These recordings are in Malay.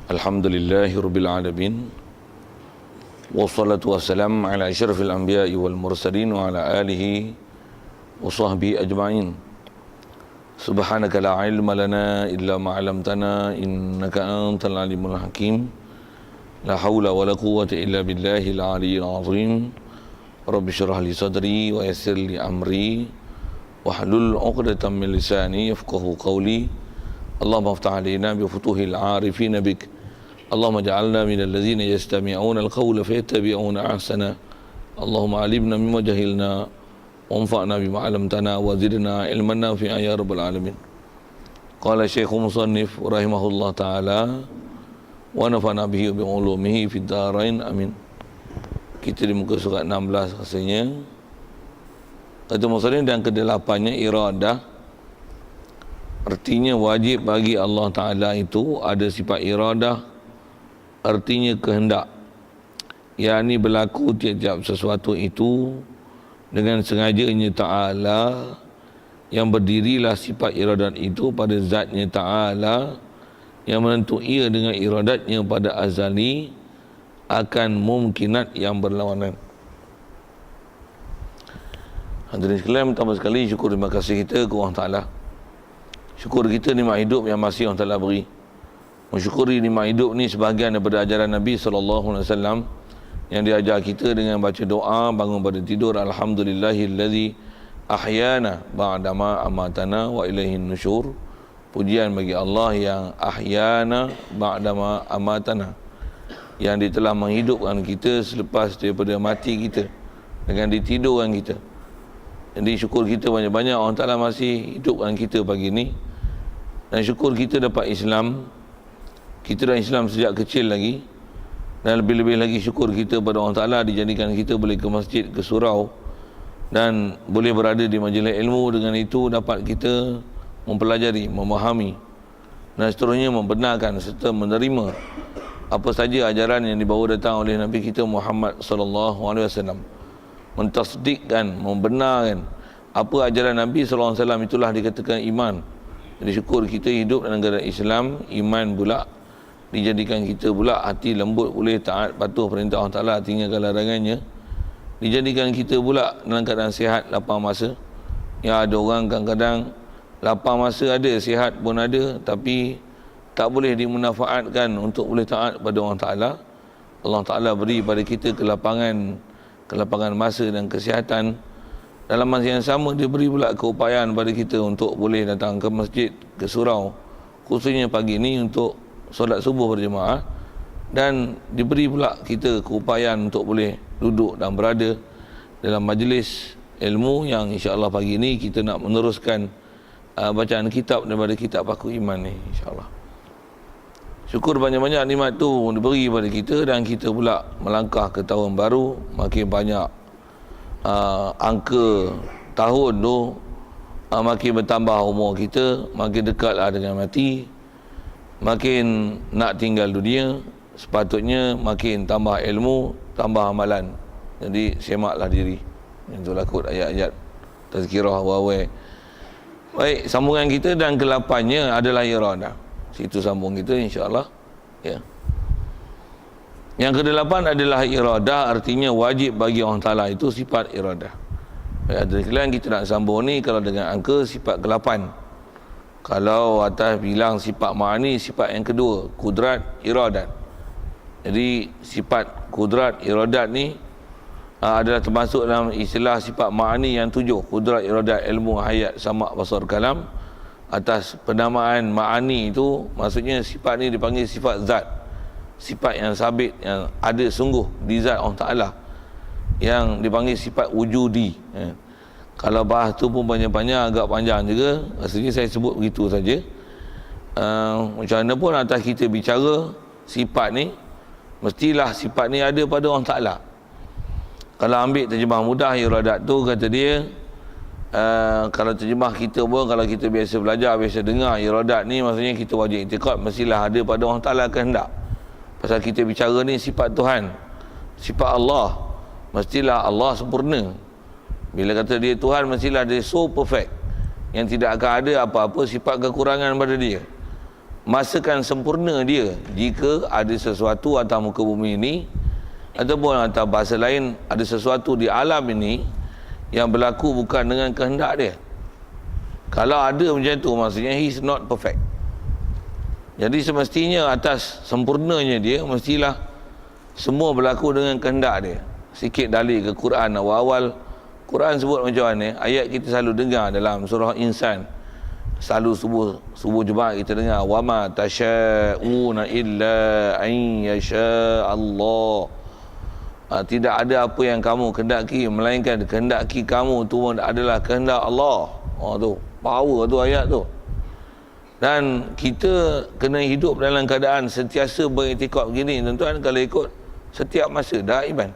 Alhamdulillahi Rabbil Alamin. Wassalatu wassalamu ala asyrafil anbiya'i wal mursalin wa ala alihi wa sahbihi ajma'in. Subhanaka la ilma lana illa ma 'allamtana innaka antal alimul hakim. La haula wa la quwwata illa billahil aliyyil azim. Rabbi shrah li sadri wa yassir li amri wahlul 'uqdatam min lisani yafqahu qawli. Allahumma iftah 'alaina bi futuhil 'arifin bik. Allahumma ja'alna minal ladzina yastami'una al-qawla fayattabi'una ahsana. Allahumma 'allimna mimma jahilna wanfa'na bima 'allamtana wa zidna ilman nafi'a ya rabbal alamin. Qala Syekh Musannif rahimahullah taala wa nafa'na bihi bi ulumihi fid dharain amin. Kita di muka surat 16 rasanya. Kata Musannif dan ke-8-nya iradah. Artinya wajib bagi Allah Ta'ala itu ada sifat iradah, artinya kehendak, yakni berlaku tiap-tiap sesuatu itu dengan sengajanya Ta'ala, yang berdirilah sifat iradat itu pada zatnya Ta'ala, yang menentu ia dengan iradatnya pada azali akan mumkinat yang berlawanan. Hadirin sekalian, pertama sekali syukur terima kasih kita ke Allah Ta'ala. Syukur kita nikmat hidup yang masih Allah Ta'ala beri. Mensyukuri nikmat hidup ni sebahagian daripada ajaran Nabi SAW yang diajar kita dengan baca doa bangun pada tidur. Alhamdulillahilladzi ahyana ba'dama amatana wa ilaihin nusyur. Pujian bagi Allah yang ahyana ba'dama amatana, yang dia telah menghidupkan kita selepas daripada mati kita, dengan ditidurkan kita. Jadi syukur kita banyak-banyak Allah Ta'ala masih hidupkan kita pagi ni. Dan syukur kita dapat Islam. Kita dah Islam sejak kecil lagi. Dan lebih-lebih lagi syukur kita pada Allah Ta'ala dijadikan kita boleh ke masjid, ke surau, dan boleh berada di majlis ilmu. Dengan itu dapat kita mempelajari, memahami, dan seterusnya membenarkan serta menerima apa saja ajaran yang dibawa datang oleh Nabi kita Muhammad SAW. Mentasdikkan, membenarkan apa ajaran Nabi SAW, itulah dikatakan iman. Jadi syukur kita hidup dalam negara Islam, iman pula dijadikan kita pula hati lembut, boleh taat patuh perintah Allah Ta'ala, tinggalkan larangannya. Dijadikan kita pula dalam keadaan sihat, lapang masa. Ya, ada orang kadang-kadang lapang masa ada, sihat pun ada, tapi tak boleh dimanfaatkan untuk boleh taat pada Allah Ta'ala. Allah Ta'ala beri pada kita kelapangan masa dan kesihatan. Dalam masa yang sama dia beri pula keupayaan pada kita untuk boleh datang ke masjid, ke surau, khususnya pagi ni untuk solat subuh berjemaah, dan diberi pula kita keupayaan untuk boleh duduk dan berada dalam majlis ilmu yang insya-Allah pagi ni kita nak meneruskan bacaan kitab daripada kitab Paku Iman ni, insya-Allah. Syukur banyak-banyak nikmat tu diberi pada kita, dan kita pula melangkah ke tahun baru. Makin banyak angka tahun tu, makin bertambah umur kita, makin dekatlah dengan mati, makin nak tinggal dunia. Sepatutnya makin tambah ilmu, tambah amalan. Jadi semaklah diri. Itulah kot ayat-ayat tazkirah wa. Baik, sambungan kita dan ke-8-nya adalah iradah. Situ sambung kita insya-Allah. Ya. Yang ke-8 adalah iradah, artinya wajib bagi Allah Ta'ala itu sifat iradah. Baik, ada sekalian kita nak sambung ni kalau dengan angka sifat ke-8. Kalau atas bilang sifat ma'ani, sifat yang kedua, kudrat, iradat. Jadi sifat kudrat, iradat ni adalah termasuk dalam istilah sifat ma'ani yang 7. Kudrat, iradat, ilmu, hayat, sama', basar, kalam. Atas penamaan ma'ani itu, maksudnya sifat ni dipanggil sifat zat. Sifat yang sabit, yang ada sungguh di zat Allah Ta'ala, yang dipanggil sifat wujudi. Kalau bahas tu pun banyak-banyak, agak panjang juga. Rasanya saya sebut begitu saja. Macam mana pun atas kita bicara sifat ni, mestilah sifat ni ada pada Allah Ta'ala. Kalau ambil terjemah mudah iradat tu, kata dia, kalau terjemah kita pun, kalau kita biasa belajar, biasa dengar iradat ni, maksudnya kita wajib i'tiqad mestilah ada pada Allah Ta'ala kehendak. Pasal kita bicara ni sifat Tuhan, sifat Allah, mestilah Allah sempurna. Bila kata dia Tuhan, mestilah dia so perfect, yang tidak akan ada apa-apa sifat kekurangan pada dia. masakan sempurna dia jika ada sesuatu atas muka bumi ini ataupun atas bahasa lain ada sesuatu di alam ini yang berlaku bukan dengan kehendak dia. Kalau ada macam tu, maksudnya he's not perfect. Jadi semestinya atas sempurnanya dia, mestilah semua berlaku dengan kehendak dia. Sikit dalil ke Quran. Awal-awal Quran sebut macam mana, ayat kita selalu dengar dalam surah Insan. Selalu subuh Jumaat kita dengar, wa ma tasyauna illa an yasha Allah. Tidak ada apa yang kamu kehendaki melainkan kehendaki kamu tu adalah kehendak Allah. Tu power tu ayat tu. Dan kita kena hidup dalam keadaan sentiasa beriktikad begini tuan-tuan, kalau ikut setiap masa daiman.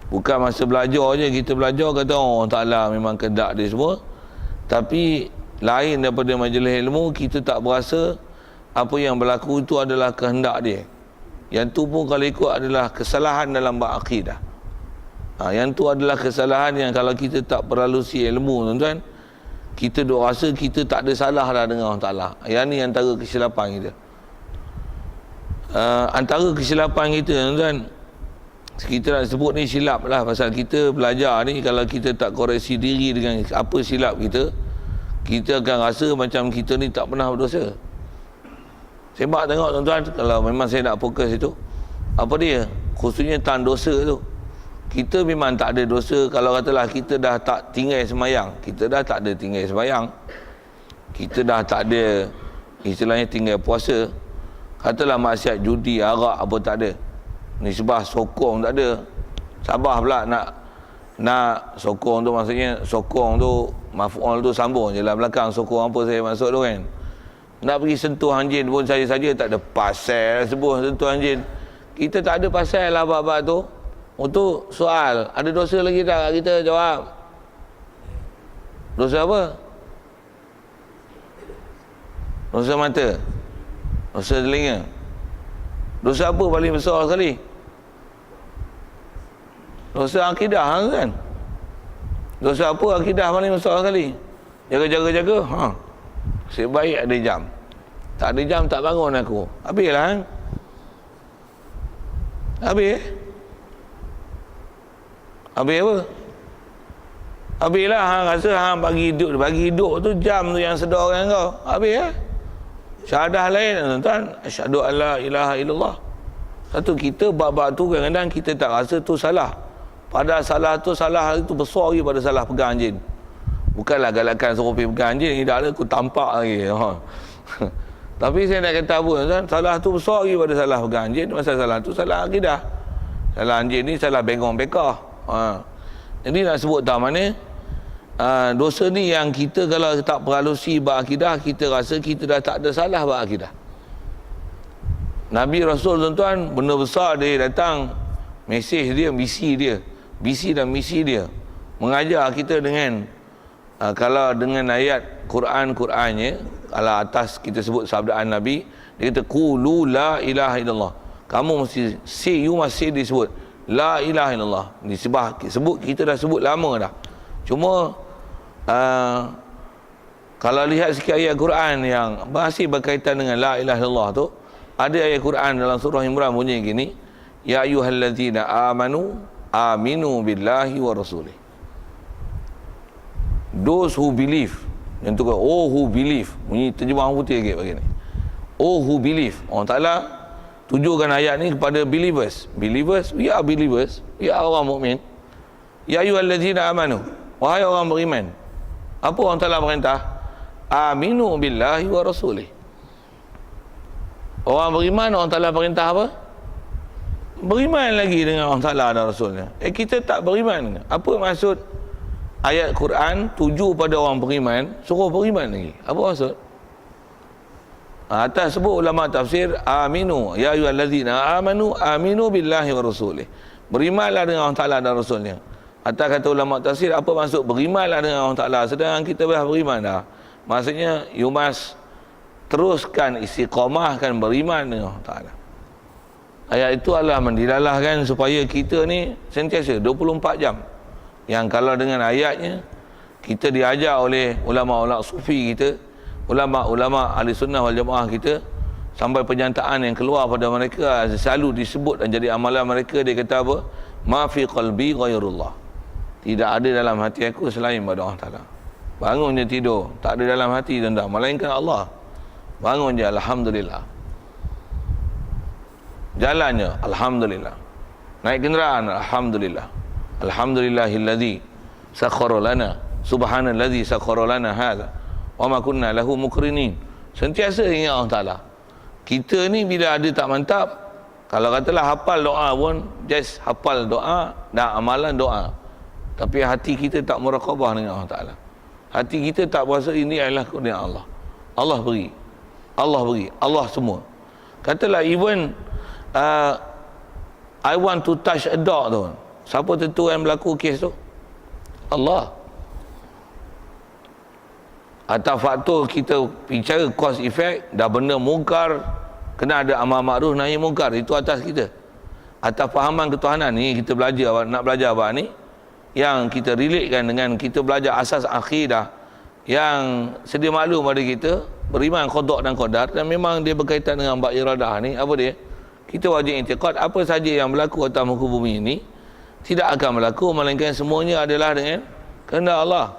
Bukan masa belajar je kita belajar kata Allah Ta'ala memang kehendak dia semua, tapi lain daripada majlis ilmu kita tak berasa apa yang berlaku itu adalah kehendak dia. Yang tu pun kalau ikut adalah kesalahan dalam bab akidah. Yang tu adalah kesalahan yang kalau kita tak peralusi ilmu tuan-tuan, kita duk rasa kita tak ada salah dah dengan Allah Ta'ala. Yang ni antara kesilapan kita. Antara kesilapan kita tuan-tuan, kita nak sebut ni silap lah, pasal kita belajar ni kalau kita tak koreksi diri dengan apa silap kita, kita akan rasa macam kita ni tak pernah berdosa. Sebab tengok tuan-tuan, kalau memang saya nak fokus itu, apa dia? Khususnya tentang dosa tu. Kita memang tak ada dosa kalau katalah kita dah tak tinggal semayang. Kita dah tak ada tinggal semayang. Kita dah tak ada istilahnya tinggal puasa. Katalah maksiat judi, arak apa tak ada. Nisbah sokong tak ada. Sabar pula nak sokong tu, maksudnya sokong tu maf'ul tu sambung je lah belakang. Sokong apa saya maksud tu kan. Nak pergi sentuh anjing pun saja-saja tak ada pasal sebut sentuh anjing. Kita tak ada pasal lah bab-bab tu. Untuk soal, ada dosa lagi tak? Kita jawab. Dosa apa? Dosa mata? Dosa telinga? Dosa apa paling besar sekali? Dosa akidah kan? Dosa apa akidah paling besar sekali? Jaga-jaga. Sebaik ada jam. Tak ada jam tak bangun aku. Habislah kan? Habis apa? Habislah hang rasa hang bagi hidup tu jam tu yang sedar dengan kau. Habis syahadah lain tuan-tuan, asyhadu alla ilaha illallah. Satu kita bab-bab tu kadang-kadang kita tak rasa tu salah. Padahal salah itu besar lagi pada salah pegang anjing. Bukanlah galakan suruh pergi pegang anjing, tidak ada aku tampak lagi. Tapi saya nak kata apa tuan, salah tu besar lagi pada salah pegang anjing. Masa salah tu salah akidah. Salah anjing ni salah bengong bekah. Jadi nak sebut tak mana dosa ni yang kita kalau tak peralusi bab akidah, kita rasa kita dah tak ada salah bab akidah. Nabi Rasul tuan-tuan, benda besar dia datang, mesej dia, visi dan misi dia mengajar kita dengan kalau dengan ayat Qurannya, kalau atas kita sebut sabdaan Nabi, dia kata qulu la ilaha illallah. Kamu mesti say, you must say disebut la ilaha illallah. Sebut kita dah sebut lama dah. Cuma kalau lihat sikit ayat Quran yang masih berkaitan dengan la ilaha illallah tu, ada ayat Quran dalam surah Imran bunyi gini, ya ayyuhallazina aminu billahi wa rasulih. Those who believe. Yang tu kan, who believe. Bunyi terjemahan putih sikit begini. Who believe. Allah Ta'ala tujukan ayat ni kepada believers. We are believers. We are orang mukmin. Ya ayyuhallazina amanu. Wahai orang beriman. Apa Allah Ta'ala perintah? Aminu billahi wa rasulih. Orang beriman, Allah Ta'ala perintah apa? Beriman lagi dengan Allah Ta'ala dan Rasulnya. Kita tak beriman. Apa maksud ayat Quran tuju pada orang beriman, suruh beriman lagi? Apa maksud? Atas sebut ulama tafsir, aminu ya ayyuhallazina amanu aminu billahi wa rasulih. Berimanlah dengan Allah Ta'ala dan Rasulnya. Atas kata ulama tafsir, apa maksud berimanlah dengan Allah Ta'ala sedangkan kita dah beriman dah? Maksudnya you must teruskan istiqamahkan beriman dengan Allah Ta'ala. Ayat itu adalah mendilalahkan supaya kita ni sentiasa 24 jam. Yang kalau dengan ayatnya kita diajar oleh ulama-ulama sufi kita, ulama-ulama ahli sunnah wal jamaah kita sampai pernyataan yang keluar pada mereka selalu disebut dan jadi amalan mereka. Dia kata apa? Ma fi qalbi ghairullah. Tidak ada dalam hati aku selain pada Allah Ta'ala. Bangun je tidur, tak ada dalam hati tuan-tuan, melainkan Allah. Bangun je, alhamdulillah. Jalannya, alhamdulillah. Naik kenderaan, alhamdulillah. Alhamdulillahilladzi sakhkhara lana, subhanalladzi sakhkhara lana hadza wa ma kunna lahu muqrinin. Sentiasa ingat Allah Ta'ala. Kita ni bila ada tak mantap, kalau katalah hafal doa pun, just hafal doa dan amalan doa, tapi hati kita tak muraqabah dengan Allah Ta'ala. Hati kita tak berasa ini adalah kurnia Allah. Allah beri, Allah beri, Allah semua. Katalah even I want to touch a dog tu, siapa tentu yang berlaku kes tu? Allah. Atau faktor kita bicara cause effect, dah benda mungkar, kena ada amal makruf nahi mungkar, itu atas kita. Atau fahaman ketuhanan ni kita belajar, nak belajar apa ni, yang kita relatekan dengan kita belajar asas akidah yang sedia maklum pada kita, beriman qada dan qadar, dan memang dia berkaitan dengan bab iradah ni. Apa dia? Kita wajib i'tiqad apa saja yang berlaku atas muka bumi ini tidak akan berlaku melainkan semuanya adalah dengan kehendak Allah.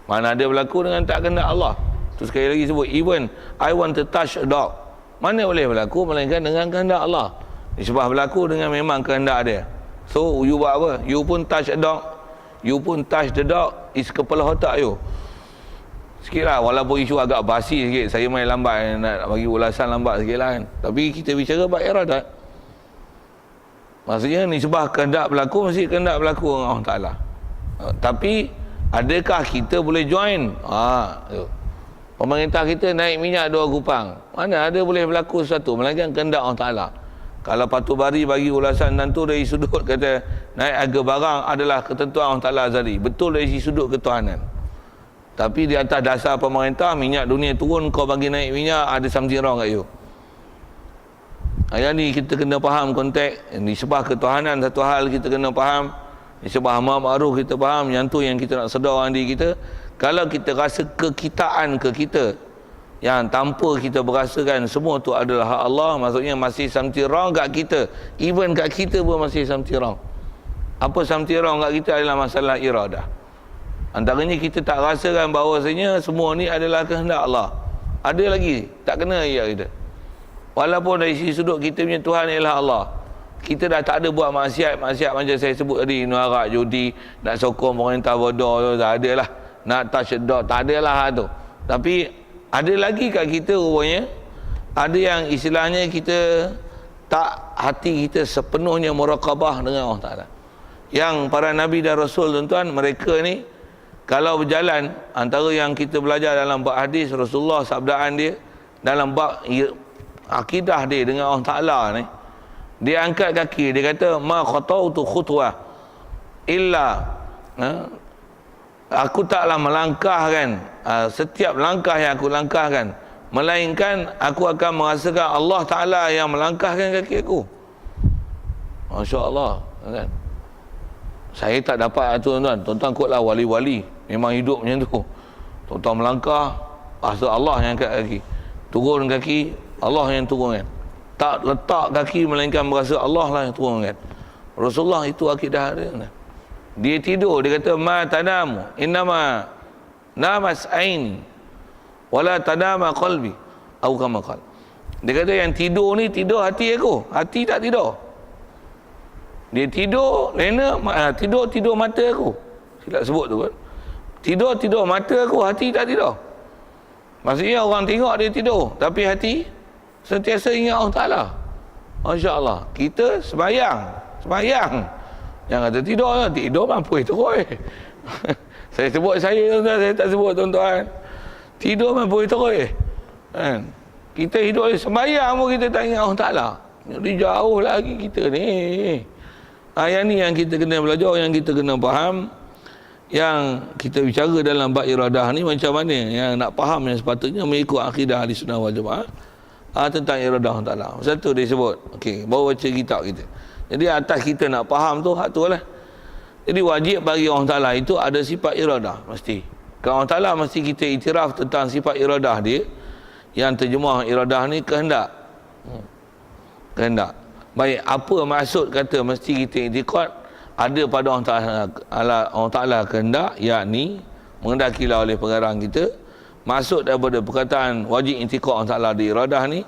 Mana ada berlaku dengan tak kehendak Allah. Tu sekali lagi sebut, even I want to touch a dog, mana boleh berlaku melainkan dengan kehendak Allah. Sebab berlaku dengan memang kehendak dia. So you buat apa? You pun touch a dog, you pun touch the dog, is kepala otak you. Sikit lah, walaupun isu agak basi sikit, saya main lambat, nak bagi ulasan lambat sikit lah kan. Tapi kita bicara bab iradat. Maksudnya nisbah kehendak berlaku, mesti kehendak berlaku dengan Allah Ta'ala. Tapi adakah kita boleh join? Pemerintah kita naik minyak 2 kupang, mana ada boleh berlaku sesuatu melainkan kehendak Allah Ta'ala. Kalau Patu Bari bagi ulasan tentu dari sudut kata naik harga barang adalah ketentuan Allah Ta'ala azali, betul dari sudut ketuhanan. Tapi di atas dasar pemerintah, minyak dunia turun, kau bagi naik minyak, ada something wrong kat you. Yang ni kita kena faham konteks. Nisbah ketuhanan satu hal kita kena faham, nisbah amal ma'ruf kita faham, yang tu yang kita nak sedar orang diri kita. Kalau kita rasa kekitaan ke kita, yang tanpa kita berasakan semua tu adalah hak Allah, maksudnya masih something wrong kat kita. Even kat kita pun masih something wrong. Apa something wrong kat kita adalah masalah iradah. Antaranya kita tak rasakan bahawasanya semua ni adalah kehendak Allah. Ada lagi tak kena ayat kita. Walaupun dari sisi sudut kita punya Tuhan ialah Allah, kita dah tak ada buat maksiat macam saya sebut tadi, nuarak, judi, nak sokong pemerintah bodoh tu, tak ada lah. Nak touch a dog, tak ada lah tu. Tapi ada lagi kat kita rupanya, ada yang istilahnya kita tak, hati kita sepenuhnya muraqabah dengan Allah Ta'ala. Yang para Nabi dan Rasul tuan-tuan, mereka ni kalau berjalan, antara yang kita belajar dalam bab hadis Rasulullah, sabdaan dia dalam bab akidah dia dengan Allah Ta'ala ni, dia angkat kaki, dia kata ma khatautu khutwah illa, aku taklah melangkahkan setiap langkah yang aku langkahkan, melainkan aku akan merasakan Allah Ta'ala yang melangkahkan kaki aku. Masya Allah kan? Saya tak dapat tuan-tuan. Tuan-tuan kotlah wali-wali, memang hidup macam tu. Tuan-tuan melangkah, rasa Allah yang angkat kaki. Turun kaki, Allah yang turunkan. Tak letak kaki melainkan berasa Allah lah yang turunkan. Rasulullah itu akidah dia. Dia tidur, dia kata ma tanamu innama namas aini wala tanama qalbi atau kama qala. Dia kata yang tidur ni tidur hati aku, hati tak tidur. Dia tidur lena, tidur mata aku. Silap sebut tu kan. Tidur mata aku, hati tak tidur. Maksudnya orang tengok dia tidur, tapi hati sentiasa ingat Allah Ta'ala. Masya Allah. Kita sembahyang. Yang kata tidur mampu itu. Saya sebut saya tuan-tuan, saya tak sebut tuan-tuan. Tidur mampu itu. Kan? Kita hidup sembahyang pun kita tak ingat Allah Ta'ala. Jadi jauh lagi kita ni. Yang ni yang kita kena belajar, yang kita kena faham. Yang kita bicara dalam bab iradah ni macam mana, yang nak faham yang sepatutnya mengikut akidah Ahlussunnah wal Jamaah tentang iradah Allah Ta'ala. Satu dia sebut, okey, baru baca kitab kita. Jadi atas kita nak faham tu, hak tu lah. Jadi wajib bagi Allah Ta'ala itu ada sifat iradah, mesti. Kalau Allah Ta'ala mesti kita iktiraf tentang sifat iradah dia, Yang terjemah iradah ni kehendak. Kehendak. Baik, apa maksud kata mesti kita i'tiqad ada pada Allah Ta'ala kehendak, yakni mengendakilah oleh pengarang kita. Maksud daripada perkataan wajib i'tiqad Allah Ta'ala di iradah ni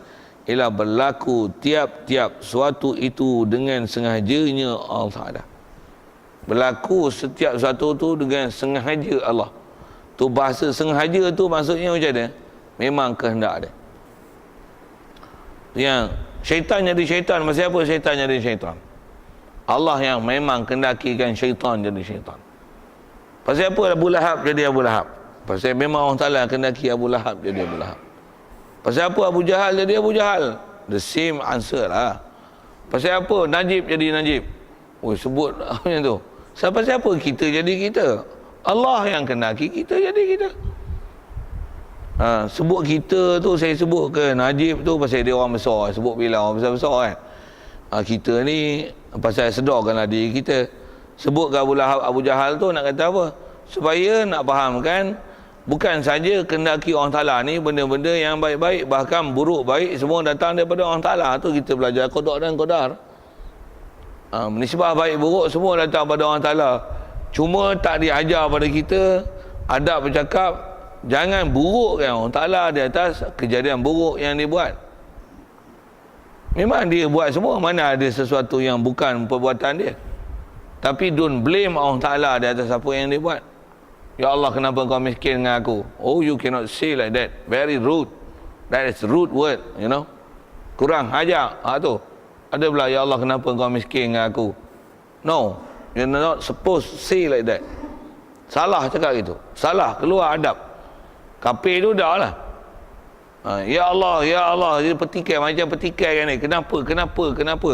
ialah berlaku tiap-tiap suatu itu dengan sengajanya Allah Ta'ala. Berlaku setiap suatu tu dengan sengaja Allah. Tu bahasa sengaja tu maksudnya macam mana? Memang kehendak dia. Yang syaitan jadi syaitan, masa apa syaitan jadi syaitan? Allah yang memang kendakikan syaitan jadi syaitan. Pasal apa Abu Lahab jadi Abu Lahab? Pasal memang Allah Ta'ala kendaki Abu Lahab jadi Abu Lahab. Pasal apa Abu Jahal jadi Abu Jahal? The same answer lah. Pasal apa Najib jadi Najib? Oh, sebut macam tu. Siapa kita jadi kita? Allah yang kendaki kita jadi kita. Sebut kita tu, saya sebut ke Najib tu pasal dia orang besar, sebut bila orang besar-besar kan. Kita ni pasal sedarkanlah diri kita. Sebut ke Abu Lahab, Abu Jahal tu nak kata apa? Supaya nak fahamkan bukan saja kendaki Allah Ta'ala ni benda-benda yang baik-baik, bahkan buruk baik semua datang daripada Allah Ta'ala. Tu kita belajar qada dan qadar. Nisbah baik buruk semua datang pada Allah Ta'ala. Cuma tak diajar pada kita adab bercakap, jangan burukkan Allah Ta'ala di atas kejadian buruk yang dia buat. Memang dia buat semua, mana ada sesuatu yang bukan perbuatan dia. Tapi don't blame Allah Ta'ala di atas apa yang dia buat. Ya Allah, kenapa kau miskin dengan aku? Oh, you cannot say like that. Very rude. That is rude word, you know. Kurang ajar. Tu. Ada pula, ya Allah, kenapa kau miskin dengan aku? No, you're not supposed to say like that. Salah cakap gitu. Salah, keluar adab. Kafir tu dah lah. Ya Allah, ya Allah, dia petikai macam petikai kan ni. Kenapa?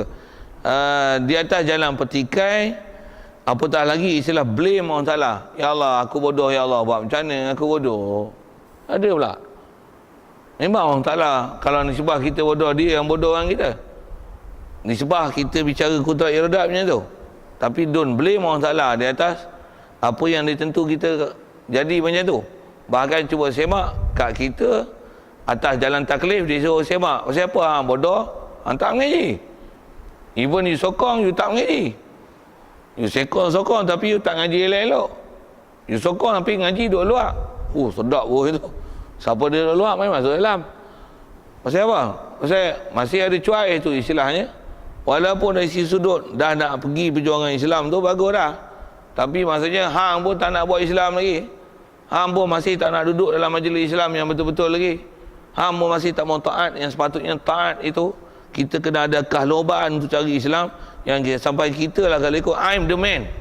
Di atas jalan petikai, apatah lagi istilah blame Allah Ta'ala. Ya Allah, aku bodoh, ya Allah, buat macam mana aku bodoh? Ada pula. Memang Allah Ta'ala, kalau nisbah kita bodoh, dia yang bodoh dengan kita. Nisbah kita bicara kudrat iradat macam tu. Tapi don't blame Allah Ta'ala di atas apa yang ditentu kita jadi macam tu. Bahkan cuba semak kat kita atas jalan taklif, dia suruh semak. Pasal apa? Bodoh? Tak mengaji. Even you sokong, you tak mengaji. You sokong tapi you tak ngaji elok-elok. You sokong tapi ngaji duduk luar. Sedap pun itu. Siapa dia duduk luar, main masuk dalam. Pasal apa? Pasal masih ada cuai tu istilahnya. Walaupun dari sisi sudut dah nak pergi perjuangan Islam tu, bagus dah. Tapi maksudnya hang pun tak nak buat Islam lagi. Hang pun masih tak nak duduk dalam majlis Islam yang betul-betul lagi. Hang pun masih tak mau taat yang sepatutnya taat itu. Kita kena ada kahloban untuk cari Islam yang sampai kita lah kalau ikut I'm the man.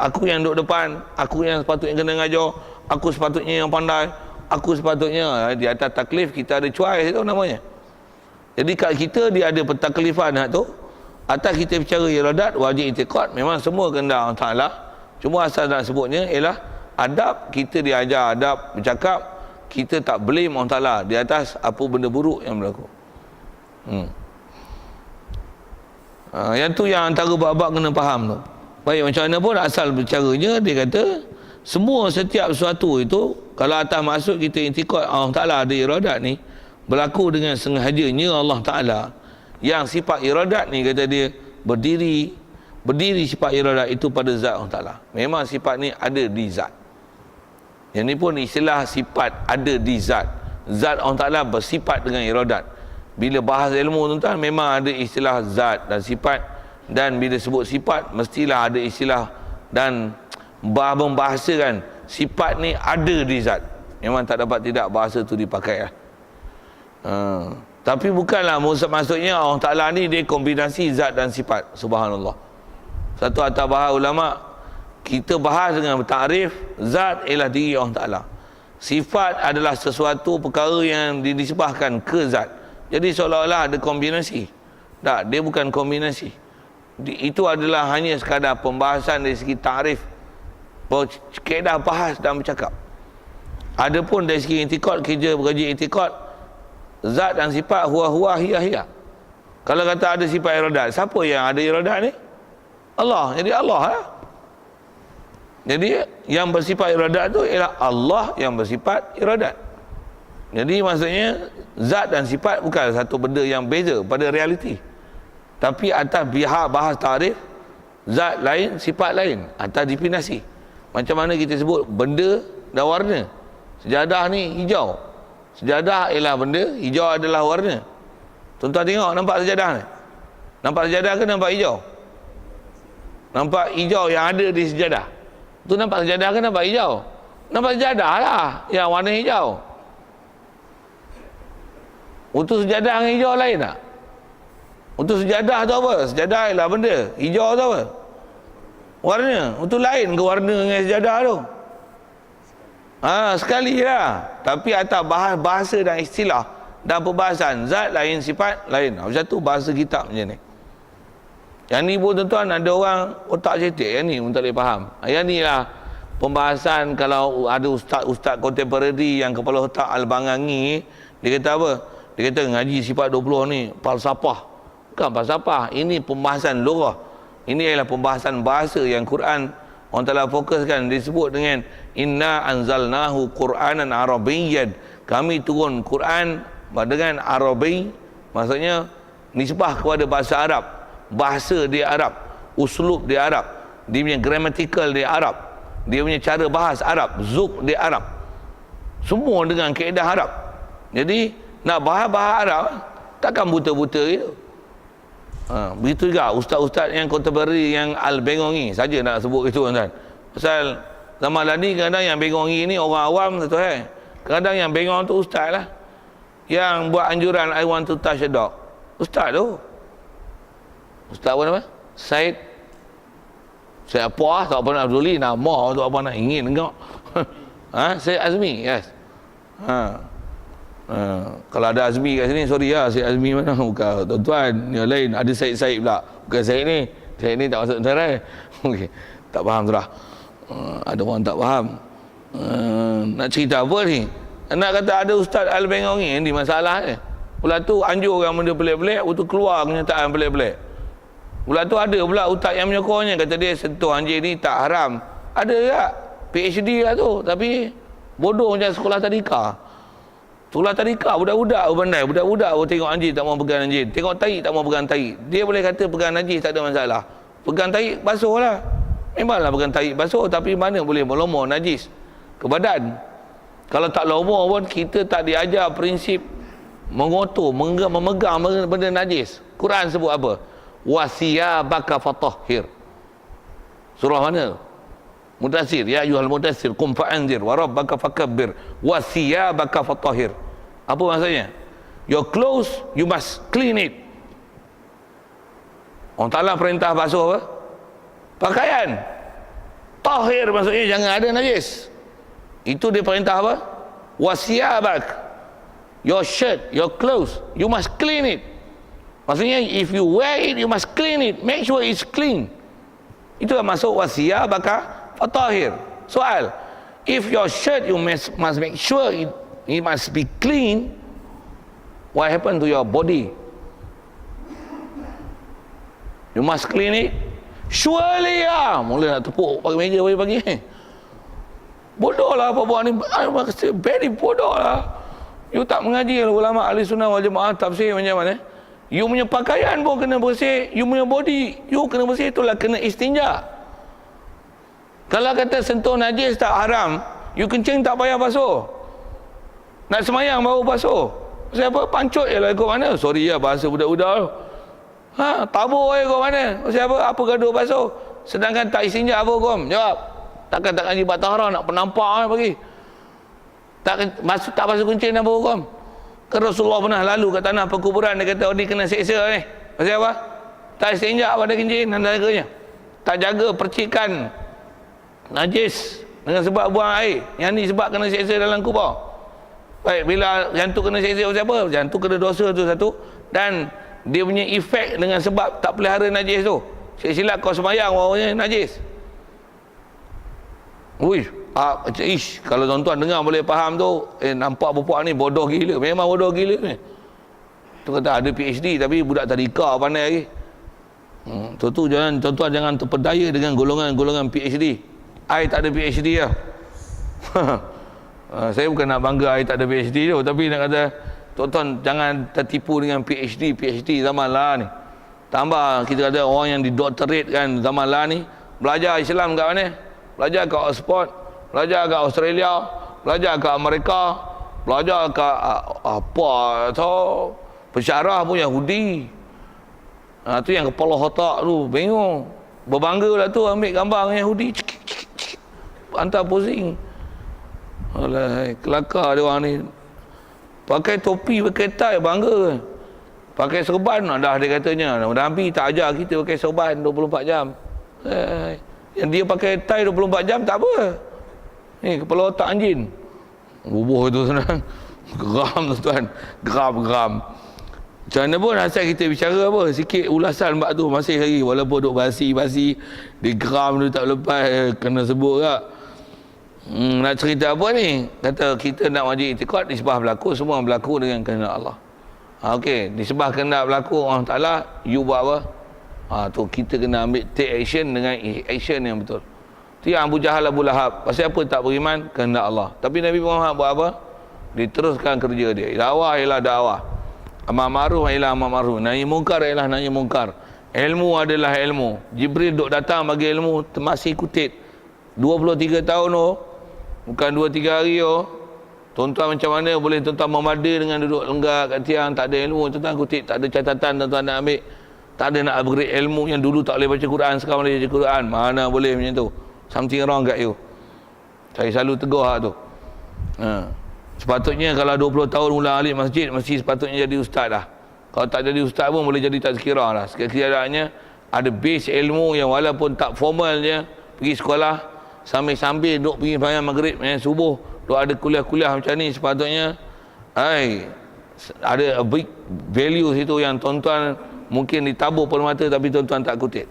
Aku yang duduk depan, aku yang sepatutnya kena ngajar, aku sepatutnya yang pandai, aku sepatutnya di atas taklif kita ada choice itu namanya. Jadi kat kita dia ada pentaklifan tu. Atas kita bicara iradat, wajib i'tiqad, memang semua kehendak Allah Ta'ala. Cuma asal nak sebutnya ialah adab, kita diajar adab bercakap, kita tak blame Allah Ta'ala di atas apa benda buruk yang berlaku. Yang tu yang antara bab-bab kena faham tu. Baik, macam mana pun asal bercaranya, dia kata semua setiap sesuatu itu kalau atas maksud kita i'tiqad Allah Ta'ala ada iradat ni berlaku dengan sengajanya Allah Ta'ala. Yang sifat iradat ni kata dia berdiri sifat iradat itu pada zat Allah Ta'ala. Memang sifat ni ada di zat. Yang ni pun istilah sifat ada di zat. Zat Allah Ta'ala bersifat dengan iradat. Bila bahas ilmu tuan-tuan, memang ada istilah zat dan sifat. Dan bila sebut sifat, mestilah ada istilah dan membahasakan sifat ni ada di zat. Memang tak dapat tidak bahasa tu dipakai lah. Tapi bukanlah maksudnya Allah Ta'ala ni dia kombinasi zat dan sifat. Subhanallah. Satu atas bahas ulama, kita bahas dengan ta'rif zat ialah diri Allah Ta'ala. Sifat adalah sesuatu perkara yang dinisbahkan ke zat. Jadi seolah-olah ada kombinasi. Tak, dia bukan kombinasi. Itu adalah hanya sekadar pembahasan dari segi ta'rif, kaedah bahas dan bercakap. Adapun dari segi i'tiqad, kita berkaji i'tiqad, zat dan sifat huwa hiya. Kalau kata ada sifat iradat, siapa yang ada iradat ni? Allah. Jadi Allah lah. Jadi yang bersifat iradat tu ialah Allah yang bersifat iradat. Jadi maksudnya zat dan sifat bukan satu benda yang beza pada realiti. Tapi atas pihak bahas tarikh, zat lain, sifat lain, atas definisi. Macam mana kita sebut benda dan warna. Sejadah ni hijau. Sejadah ialah benda, hijau adalah warna. Tuan-tuan tengok, nampak sejadah ni? Nampak sejadah ke nampak hijau? Nampak hijau yang ada di sejadah. Tu nampak sejadah ke nampak hijau? Nampak sejadah lah yang warna hijau. Untuk sejadah dengan hijau lain tak? Untuk sejadah tu apa? Sejadah ialah benda. Hijau tu apa? Warna. Untuk lain ke warna dengan sejadah tu? Sekali lah. Tapi atas bahasa dan istilah dan perbahasan, zat lain, sifat lain. Macam tu bahasa kitab macam ni. Yang ni pun tuan-tuan, ada orang otak cetek, yang ni pun tak boleh faham. Yang ni lah pembahasan. Kalau ada ustaz-ustaz kontemporari yang kepala otak Al-Bangangi, dia kata apa? Dia kata ngaji sifat 20 ni falsafah. Bukan falsafah, ini pembahasan lughah. Ini adalah pembahasan bahasa yang Quran orang telah fokuskan, disebut dengan inna anzalnahu Qur'anan Arabiyyan. Kami turun Quran dengan Arabi, maksudnya nisbah kepada bahasa Arab, bahasa dia Arab, uslub dia Arab, dia punya grammatical dia Arab, dia punya cara bahas Arab, zuk dia Arab, semua dengan kaedah Arab. Jadi nak bahas Arab takkan buta-buta gitu. Begitu juga ustaz-ustaz yang kontemporari yang Al-Bangangi saja nak sebut itu tuan-tuan. Pasal zaman tadi kadang yang Bangangi ni orang awam tu kadang yang bengong tu ustaz lah, yang buat anjuran I want to touch a dog. Ustaz tu, ustaz apa nama? Syed apa tak pernah peduli nama tu apa nak ingin tengok. Syed Azmi, yes. Kalau ada Azmi kat sini, sorry lah, Syed Azmi mana? Bukan tuan-tuan, yang lain ada Syed pula. Bukan Syed ni tak masuk tentera. Okey, tak faham tu lah. Ada orang tak faham. Nak cerita apa ni? Nak kata ada Ustaz Al-Bangangi ni masalah ni. Pula tu anjurkan benda pelik-pelik, waktu keluar kenyataan pelik-pelik. Pula tu ada pula ustaz yang menyokornya, kata dia sentuh anjing ni tak haram. Ada tak? PhD lah tu, tapi bodoh macam sekolah tadika. Sekolah tadika, budak-budak pandai, budak-budak tengok anjing tak mau pegang anjing, tengok tahi tak mau pegang tahi. Dia boleh kata pegang najis tak ada masalah. Pegang tahi basuh lah. Memanglah pegang tahi basuh, tapi mana boleh melomor najis ke badan. Kalau tak lomor pun kita tak diajar prinsip mengotor, memegang benda najis. Quran sebut apa? Wasiyabaka fatahhir. Surah mana? Mudaththir, ya ayyuhal mudaththir qum fa'anzir wa rabbaka fakabbir wasiyabaka fatahhir. Apa maksudnya? Your clothes you must clean it. Allah Ta'ala perintah basuh apa? Pakaian. Tahir maksudnya jangan ada najis. Itu dia perintah apa? Wasiyabak. Your shirt, your clothes, you must clean it. Maksudnya if you wear it, you must clean it. Make sure it's clean. Itu masuk wasiyabaka fatahir. Soal, if your shirt you must make sure it must be clean, what happened to your body? You must clean it. Surely lah. Mula nak tepuk pagi meja pagi-pagi. Bodoh lah apa buat ni. Very bodoh lah. You tak mengaji ulama ahli sunnah wal jamaah tafsir macam mana? You punya pakaian pun kena bersih. You punya body you kena bersih, itulah kena istinja. Kalau kata sentuh najis tak haram, you kencing tak payah basuh. Nak semayang baru basuh. Siapa? Pancut je lah ikut mana? Sorry lah bahasa budak-budak tu. Tabur je ikut mana? Siapa? Apa gaduh basuh? Sedangkan tak istinja apa hukum? Jawab. Takkan tak ngaji bab taharah nak penampak pagi. Tak basuh kencing apa hukum? Kan Rasulullah pernah lalu kat tanah perkuburan, dia kata ni kena seksa ni. Pasal apa? Tak istinja pada kencing dan sebagainya. Tak jaga percikan najis dengan sebab buang air. Yang ni sebab kena seksa dalam kubur. Baik, bila jantung kena seksa pasal apa? Jantung kena dosa tu satu, dan dia punya efek dengan sebab tak pelihara najis tu. Silap kau semayang bawahnya najis. Kalau tuan-tuan dengar boleh faham tu, nampak bupak ni bodoh gila. Memang bodoh gila ni. Tu kata ada PhD tapi budak tadika pandai lagi. Tuan-tuan jangan terpedaya dengan golongan-golongan PhD. I tak ada PhD lah. Saya bukan nak bangga saya tak ada PhD tu, tapi nak kata tuan-tuan jangan tertipu dengan PhD zaman lah ni. Tambah kita kata orang yang didoktorate kan zaman lah ni, belajar Islam kat mana? Belajar kat Oxford, belajar kat Australia, belajar kat Amerika, belajar kat apa tau, pensyarah pun Yahudi. Tu yang kepala otak tu bingung, berbangga lah tu ambil gambar dengan Yahudi, hantar posing. Alah, kelakar dia orang ni. Pakai topi, pakai tie, bangga. Pakai serban, dah dia katanya. Nabi tak ajar kita pakai serban 24 jam. Yang dia pakai tie 24 jam, tak apa. Ni, kepala otak anjing. Bubuh tu senang. Geram tuan, geram. Macam mana pun asal kita bicara apa, sikit ulasan bab tu masih lagi. Walaupun duk basi, dia geram tu tak lepas, kena sebut tak. Nak cerita apa ni? Kata kita nak wajib itikad, disebah berlaku, semua berlaku dengan kehendak Allah. Okey, disebah kehendak berlaku Allah Ta'ala, you buat apa? Tu kita kena ambil take action dengan action yang betul. Tu yang Abu Jahal, Abu Lahab, pasal apa tak beriman? Kehendak Allah. Tapi Nabi Muhammad buat apa? Diteruskan kerja dia. Dakwah ialah dakwah, amar ma'ruf ialah amar ma'ruf, nahi mungkar ialah nahi mungkar. Ilmu adalah ilmu. Jibril duk datang bagi ilmu, masih kutip 23 tahun bukan 2-3 hari Tuan-tuan macam mana boleh tuan-tuan memada dengan duduk lenggak kat tiang, tak ada ilmu, tuan-tuan kutip, tak ada catatan tuan-tuan nak ambil, tak ada nak upgrade ilmu. Yang dulu tak boleh baca Quran, sekarang boleh baca Quran. Mana boleh macam tu? Something wrong kat you. Saya selalu tegur hak tu. Sepatutnya kalau 20 tahun mula alik masjid, mesti sepatutnya jadi ustaz dah. Kalau tak jadi ustaz pun boleh jadi tazkirah lah. Sekiranya ada base ilmu yang walaupun tak formal je, pergi sekolah sambil duk pergi sembahyang maghrib, subuh, duk ada kuliah-kuliah macam ni, sepatutnya ada a big value situ yang tuan-tuan mungkin ditabur permata tapi tuan-tuan tak kutip.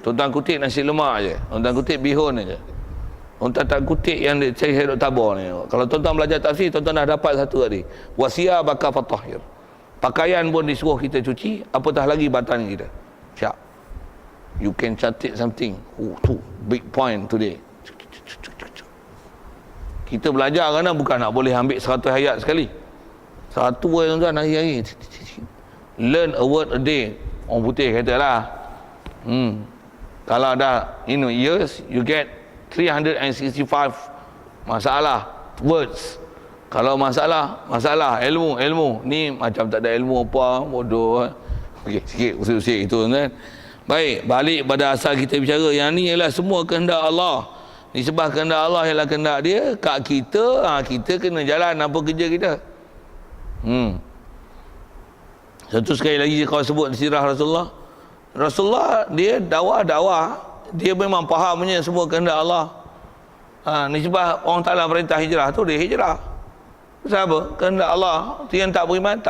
Tuan-tuan kutip nasi lemak je, tuan-tuan kutip bihun je, tuan-tuan tak kutip yang saya duk tabur ni. Kalau tuan-tuan belajar tafsir, tuan-tuan dah dapat satu tadi, wasiyah baka fatahhir. Pakaian pun disuruh kita cuci, apatah lagi badan kita. Siap, you can catat something. Tu big point today. Kita belajar kerana bukan nak boleh ambil 100 ayat sekali. Satu tuan-tuan hari-hari. Learn a word a day. Orang putih katalah. Kalau dah years, you get 365 masalah words. Kalau masalah ilmu ni macam tak ada ilmu apa, bodoh. Okey, sikit usik-usik itu kan. Baik, balik pada asal kita bicara, yang ni ialah semua kehendak Allah. Disebab kehendak Allah ialah kehendak dia, kat kita, kita kena jalan apa kerja kita. Satu sekali lagi kau sebut sirah Rasulullah dia dakwah, dia memang fahamnya semua kehendak Allah. Nisbah orang Ta'ala perintah hijrah tu, dia hijrah. Pasal apa? Kehendak Allah. Tu yang tak beriman,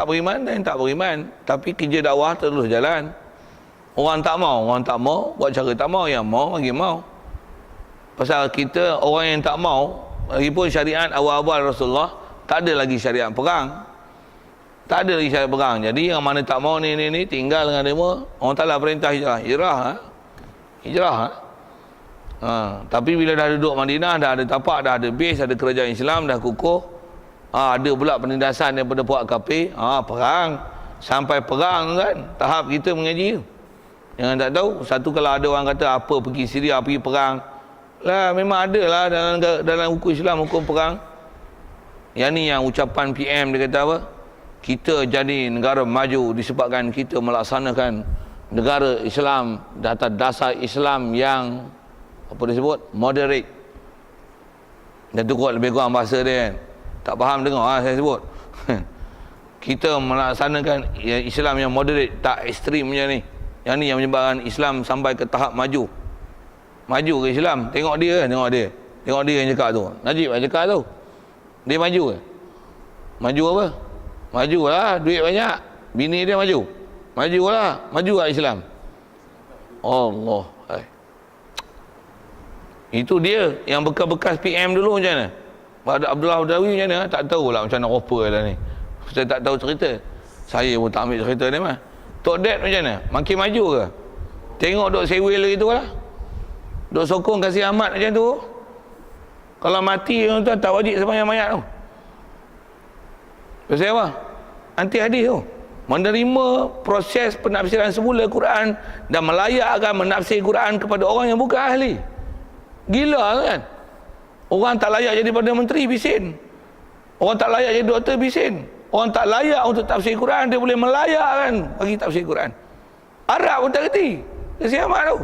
dan tak beriman. Tapi kerja dakwah terus jalan. Orang tak mau, buat cara tak mau, yang mau bagi mau. Pasal kita orang yang tak mau, lagipun syariat awal-awal Rasulullah tak ada lagi syariat perang. Jadi yang mana tak mau ni tinggal dengan dia, orang Ta'ala perintah hijrah. Tapi bila dah duduk Madinah, dah ada tapak, dah ada base, ada kerajaan Islam, dah kukuh, ada pula penindasan daripada puak kafir, perang. Sampai perang kan, tahap kita mengaji. Jangan tak tahu, satu kalau ada orang kata apa pergi Syria, pergi perang, lah memang ada lah dalam hukum Islam, hukum perang. Yang ni yang ucapan PM dia kata apa? Kita jadi negara maju disebabkan kita melaksanakan negara Islam atas dasar Islam yang apa disebut? Moderate. Dan tu kot lebih kurang bahasa dia kan. Tak faham dengar saya sebut. Kita melaksanakan Islam yang moderate, tak ekstrim macam ni. Yang ni yang menyebabkan Islam sampai ke tahap maju. Maju ke Islam. Tengok dia yang cakap tu. Najib yang cakap tu. Dia maju ke? Maju apa? Majulah, duit banyak. Bini dia maju. Majulah, maju ke Islam. Allah. Itu dia yang bekas-bekas PM dulu macam mana? Abdullah Hudawi macam mana? Tak tahulah macam mana oper lah ni. Saya tak tahu cerita. Saya pun tak ambil cerita ni mah. Tok Dad macam mana? Makin maju ke? Tengok duk sewel gitu lah. Duk sokong kasih Ahmad macam tu. Kalau mati tuan tak wajib sembahyang mayat tu. Pasal apa? Anti hadis tu. Menerima proses penafsiran semula Quran dan melayakkan menafsir Quran kepada orang yang bukan ahli. Gila kan? Orang tak layak jadi Perdana Menteri, bisin. Orang tak layak jadi doktor, bisin. Orang tak layak untuk tafsir Quran, dia boleh melayakkan bagi tafsir Quran. Arab pun tak kerti. Dia siapa tu?